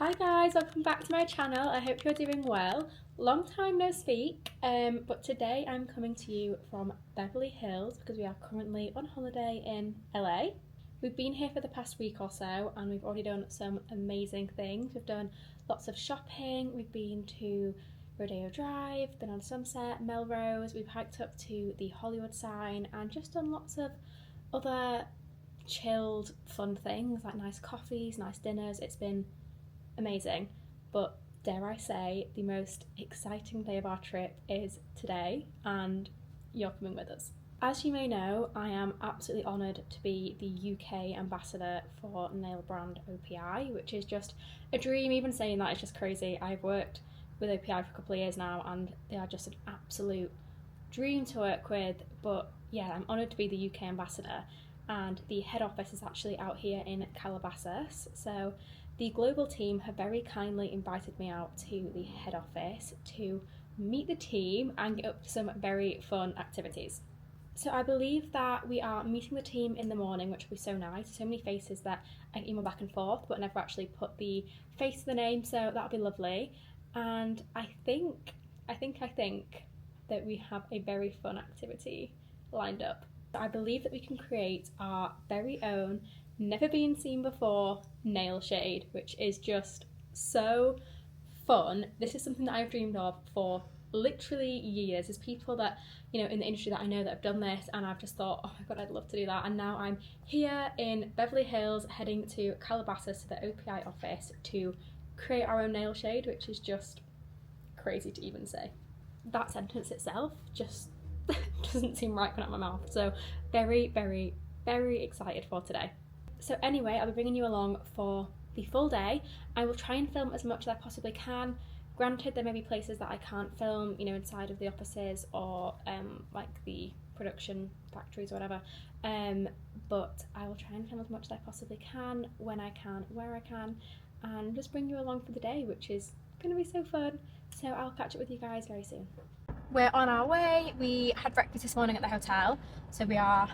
Hi guys, welcome back to my channel. I hope you're doing well. Long time no speak, but today I'm coming to you from Beverly Hills because we are currently on holiday in LA. We've been here for the past week or so and we've already done some amazing things. We've done lots of shopping, we've been to Rodeo Drive, been on Sunset, Melrose, we've hiked up to the Hollywood sign and just done lots of other chilled fun things like nice coffees, nice dinners. It's been amazing, but dare I say the most exciting day of our trip is today and you're coming with us. As you may know, I am absolutely honoured to be the UK ambassador for nail brand OPI, which is just a dream. Even saying that is just crazy. I've worked with OPI for a couple of years now and they are just an absolute dream to work with. But yeah, I'm honoured to be the UK ambassador, and the head office is actually out here in Calabasas. So the global team have very kindly invited me out to the head office to meet the team and get up to some very fun activities. So I believe that we are meeting the team in the morning, which will be so nice. So many faces that I email back and forth, but never actually put the face to the name, so that'll be lovely. And I think that we have a very fun activity lined up. I believe that we can create our very own never been seen before nail shade, which is just so fun. This is something that I've dreamed of for literally years. There's people that, you know, in the industry that I know that have done this, and I've just thought, oh my god, I'd love to do that. And now I'm here in Beverly Hills heading to Calabasas to the OPI office to create our own nail shade, which is just crazy to even say. That sentence itself just doesn't seem right coming out of my mouth. So very excited for today. So anyway, I'll be bringing you along for the full day. I will try and film as much as I possibly can. Granted, there may be places that I can't film, you know, inside of the offices or like the production factories or whatever. But I will try and film as much as I possibly can, when I can, where I can, and just bring you along for the day, which is going to be so fun. So I'll catch up with you guys very soon. We're on our way. We had breakfast this morning at the hotel, so we are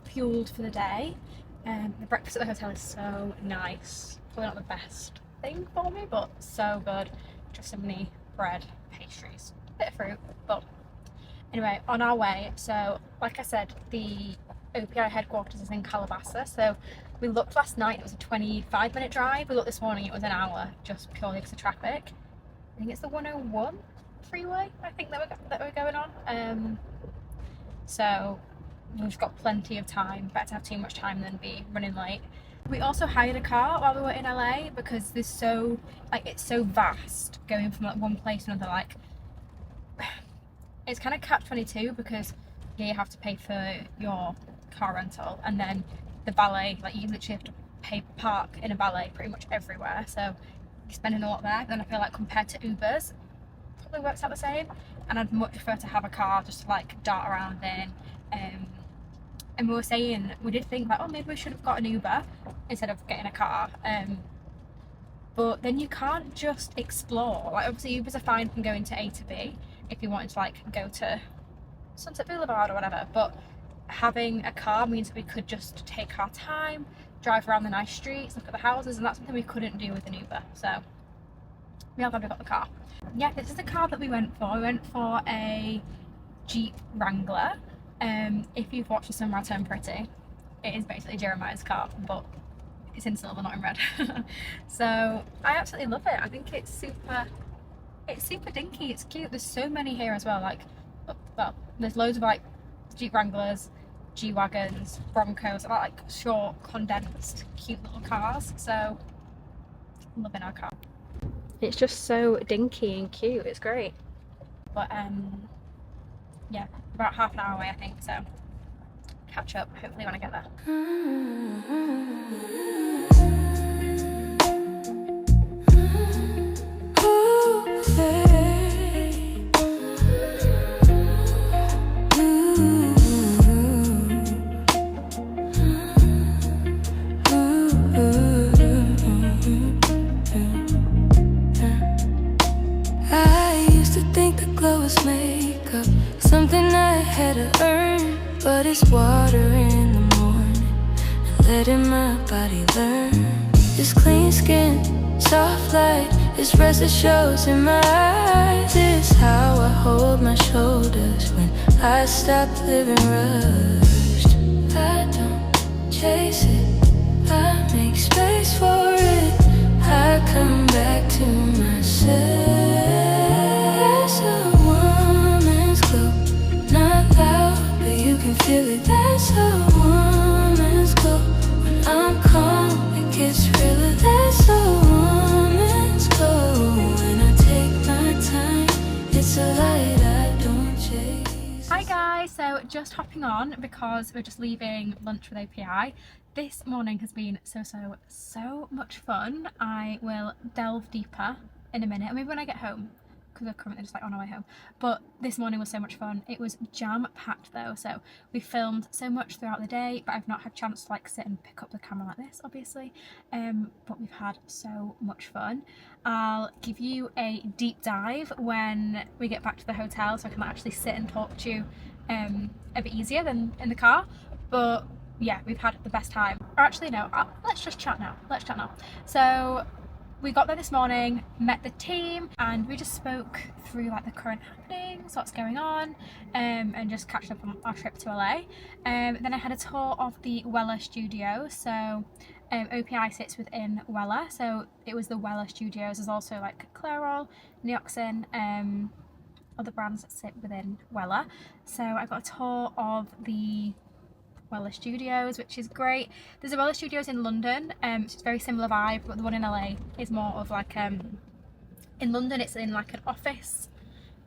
fueled for the day. The breakfast at the hotel is so nice. Probably not the best thing for me, but so good. Just so many bread, pastries, a bit of fruit. But anyway, on our way. So like I said, the OPI headquarters is in Calabasas. So we looked last night, it was a 25-minute drive. We looked this morning, it was an hour, just purely because of traffic. I think it's the 101 freeway, I think that we're going on. So we've got plenty of time. Better to have too much time than be running late. We also hired a car while we were in LA because there's so, like, it's so vast going from like one place to another. Like, it's kind of catch-22 because yeah, you have to pay for your car rental, and then the valet, like, you literally have to park in a valet pretty much everywhere. So you're spending a lot there. Then I feel like compared to Ubers, probably works out the same. And I'd much prefer to have a car just to like dart around in. And we were saying, we did think like, oh, maybe we should have got an Uber instead of getting a car. But then you can't just explore. Like, obviously Ubers are fine from going to A to B if you wanted to like go to Sunset Boulevard or whatever. But having a car means that we could just take our time, drive around the nice streets, look at the houses, and that's something we couldn't do with an Uber. So we are glad we got the car. Yeah, this is the car that we went for. We went for a Jeep Wrangler. If you've watched The Summer I Turned Pretty, it is basically Jeremiah's car, but it's in silver, not in red. So I absolutely love it. I think it's super dinky, it's cute. There's so many here as well. Like, well, there's loads of like Jeep Wranglers, G-Wagons, Broncos, like short, condensed, cute little cars. So I'm loving our car. It's just so dinky and cute, it's great. But yeah, about half an hour away I think, so catch up hopefully when I get there. I used to think the glow was makeup, something I had to earn, but it's water in the morning and letting my body learn. This clean skin Soft light is restless shows in my eyes. It's how I hold my shoulders when I stop living rushed. I don't chase it, I make space for it. I come back to myself. That's a woman's glow, not loud, but you can feel it. That's a woman's glow. When I'm calm, it gets realer. That's a woman's glow. When I take my time, it's a light I don't chase. Hi guys, so just hopping on because we're just leaving lunch with OPI. This morning has been so much fun. I will delve deeper in a minute, maybe when I get home, because we're currently just like on our way home. But this morning was so much fun. It was jam-packed though, so we filmed so much throughout the day, but I've not had a chance to like sit and pick up the camera like this, obviously. But we've had so much fun. I'll give you a deep dive when we get back to the hotel, so I can actually sit and talk to you a bit easier than in the car. But yeah, we've had the best time. Or actually no, let's just chat now. Let's chat now. So we got there this morning, met the team, and we just spoke through like the current happenings, what's going on, and just catching up on our trip to LA. Then I had a tour of the Wella studio. So OPI sits within Wella, so it was the Wella studios. There's also like Clairol, Neoxin, other brands that sit within Wella. So I got a tour of the Wella Studios, which is great. There's a Wella Studios in London, so it's a very similar vibe, but the one in LA is more of like in London it's in like an office,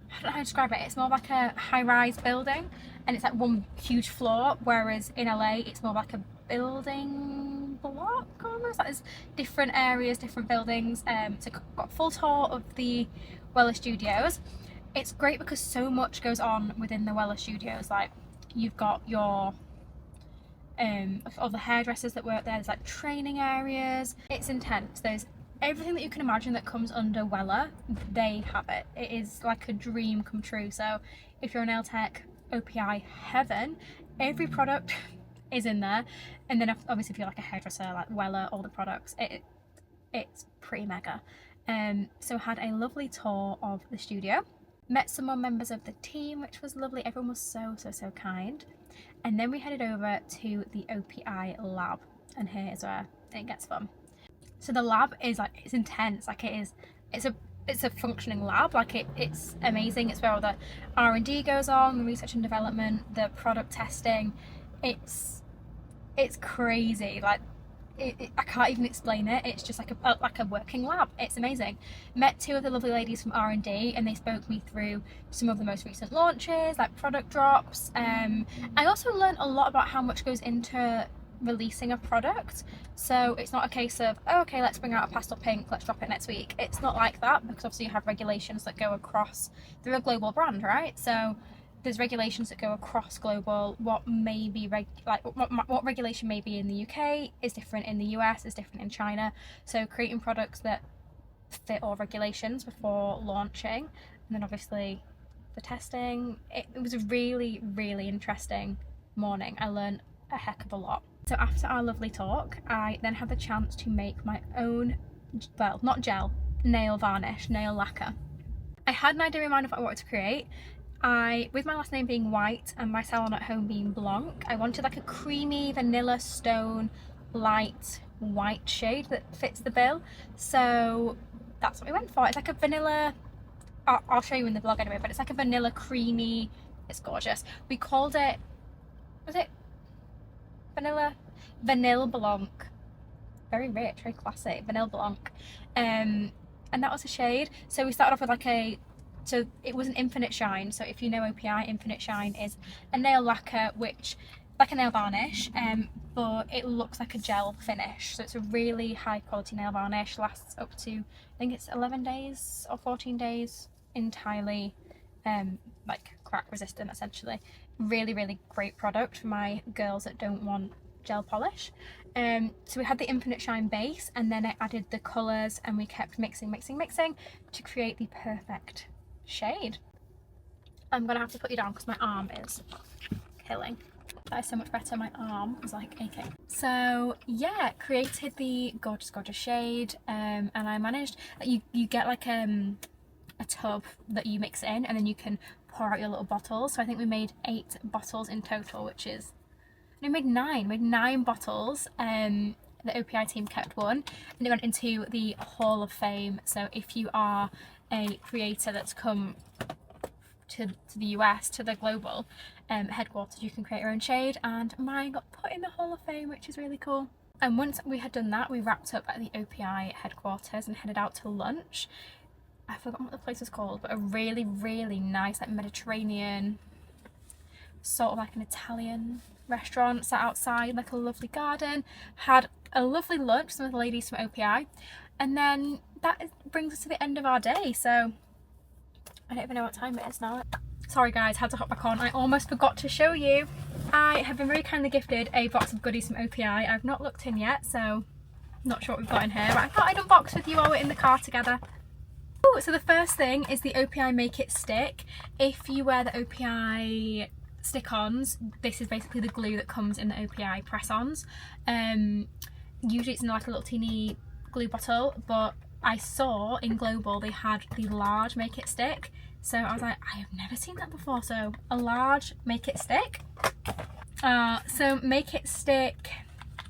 I don't know how to describe it, it's more like a high-rise building and it's like one huge floor, whereas in LA it's more like a building block almost, like there's different areas, different buildings. So got a full tour of the Wella Studios. It's great because so much goes on within the Wella Studios. Like you've got your all the hairdressers that work there, there's like training areas, it's intense. There's everything that you can imagine that comes under Wella, they have it. It is like a dream come true. So if you're a nail tech, OPI heaven, every product is in there. And then obviously if you're like a hairdresser, like Wella, all the products, it's pretty mega. So I had a lovely tour of the studio, met some more members of the team, which was lovely. Everyone was so kind. And then we headed over to the OPI lab, and here's where it gets fun. So the lab is like, it's intense, like it's a functioning lab, like it's amazing. It's where all the R&D goes on, the research and development, the product testing. It's crazy, like I can't even explain it. It's just like a working lab. It's amazing. Met two of the lovely ladies from R&D and they spoke me through some of the most recent launches, like product drops. I also learned a lot about how much goes into releasing a product. So it's not a case of, oh, okay, let's bring out a pastel pink, let's drop it next week. It's not like that, because obviously you have regulations that go across through a global brand, right? So there's regulations that go across global. What may be what regulation may be in the UK is different in the US, is different in China. So creating products that fit all regulations before launching, and then obviously the testing. It was a really interesting morning. I learned a heck of a lot. So after our lovely talk, I then had the chance to make my own, well, not gel, nail varnish, nail lacquer. I had an idea in mind of what I wanted to create. With my last name being White and my salon at home being Blanc, I wanted like a creamy vanilla stone light white shade that fits the bill. So that's what we went for. It's like a vanilla, I'll show you in the vlog anyway, but it's like a vanilla creamy, it's gorgeous. We called it, was it Vanilla Blanc? Very rich, very classic, Vanilla Blanc. And that was a shade. So we started off with so it was an infinite shine. So if you know OPI, infinite shine is a nail lacquer, which like a nail varnish, but it looks like a gel finish. So it's a really high quality nail varnish, lasts up to, I think it's 11 days or 14 days, entirely like crack resistant essentially. Really great product for my girls that don't want gel polish. So we had the infinite shine base, and then I added the colours, and we kept mixing to create the perfect shade. I'm gonna have to put you down because my arm is killing. That is so much better. My arm was like aching. So yeah, created the gorgeous shade, and I managed, you get like a tub that you mix in, and then you can pour out your little bottles. So I think we made 8 bottles in total, which is, no, we made 9 bottles. The OPI team kept one, and it went into the Hall of Fame. So if you are a creator that's come to the US, to the global headquarters, you can create your own shade, and mine got put in the Hall of Fame, which is really cool. And once we had done that, we wrapped up at the OPI headquarters and headed out to lunch. I've forgotten what the place was called, but a really nice, like, Mediterranean, sort of like an Italian restaurant, sat outside like a lovely garden, had a lovely lunch with some of the ladies from OPI, and then that brings us to the end of our day. So I don't even know what time it is now. Sorry guys, had to hop back on. I almost forgot to show you. I have been very kindly gifted a box of goodies from OPI. I've not looked in yet, so not sure what we've got in here, but I thought I'd unbox with you while we're in the car together. Ooh, so the first thing is the OPI Make It Stick. If you wear the OPI stick-ons, this is basically the glue that comes in the OPI press-ons. Usually it's in like a little teeny glue bottle, but I saw in Global they had the large Make It Stick, so I was like, I have never seen that before. So a large Make It Stick. So Make It Stick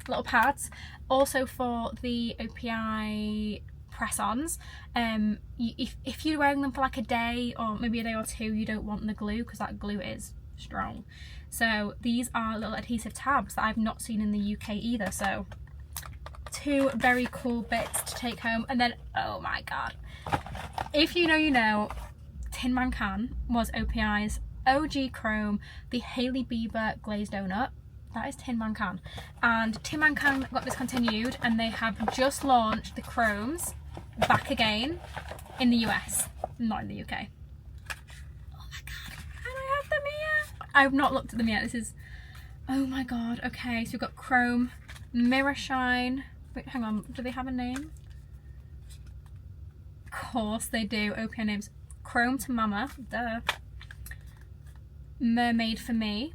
little pads, also for the OPI press-ons. If you're wearing them for like a day or maybe a day or two, you don't want the glue because that glue is strong. So these are little adhesive tabs that I've not seen in the UK either. So 2 very cool bits to take home. And then, oh my god, if you know, you know, Tin Man Can was OPI's OG chrome, the Hailey Bieber glazed donut. That is Tin Man Can. And Tin Man Can got discontinued, and they have just launched the chromes back again in the US, not in the UK. Oh my god, and I have them here. I've not looked at them yet. This is, oh my god. Okay, so we've got chrome, mirror shine. Wait, hang on, do they have a name? Of course they do. OPI names. Chrome to Mama, duh. Mermaid for Me.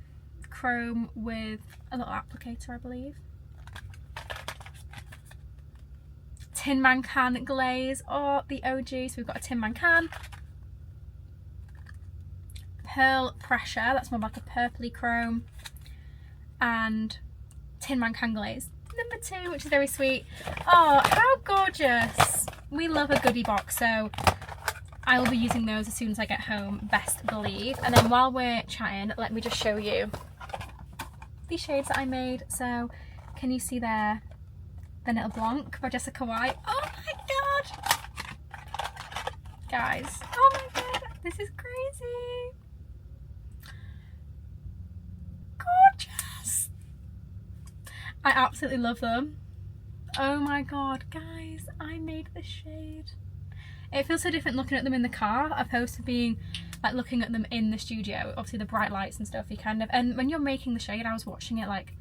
Chrome with a little applicator, I believe. Tin Man Can glaze, or the OG. So we've got a Tin Man Can. Pearl Pressure, that's more like a purpley chrome. And Tin Man Can glaze. Number 2, which is very sweet. Oh, how gorgeous. We love a goodie box, so I will be using those as soon as I get home, best believe. And then while we're chatting, let me just show you these shades that I made. So can you see there, Vanilla Blanc by Jessica White? Oh my god, guys, oh my god, this is crazy. Gorgeous. I absolutely love them. Oh my god, guys, I made this shade. It feels so different looking at them in the car opposed to being like looking at them in the studio. Obviously the bright lights and stuff, you kind of, and when you're making the shade, I was watching it like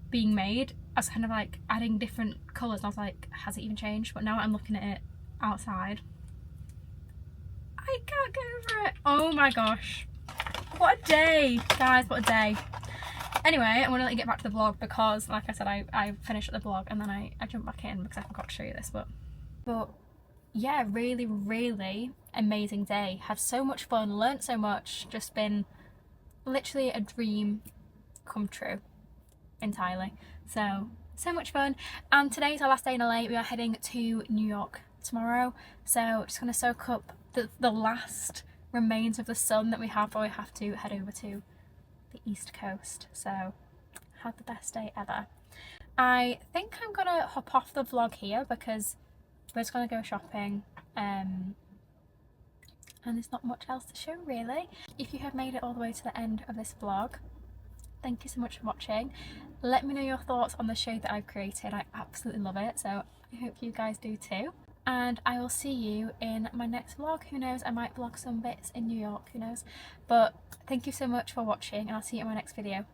being made, I was kind of like adding different colours, and I was like, has it even changed? But now I'm looking at it outside, I can't get over it. Oh my gosh, what a day, guys, what a day. Anyway, I'm gonna let you get back to the vlog because, like I said, I finished the vlog and then I jumped back in because I forgot to show you this. But yeah, really amazing day. Had so much fun, learnt so much, just been literally a dream come true entirely. So much fun. And today's our last day in LA. We are heading to New York tomorrow, so just gonna soak up the last remains of the sun that we have before we have to head over to the East Coast. So had the best day ever. I think I'm gonna hop off the vlog here because we're just gonna go shopping, and there's not much else to show really. If you have made it all the way to the end of this vlog, thank you so much for watching. Let me know your thoughts on the shade that I've created. I absolutely love it, so I hope you guys do too. And I will see you in my next vlog. Who knows, I might vlog some bits in New York, who knows. But thank you so much for watching, and I'll see you in my next video.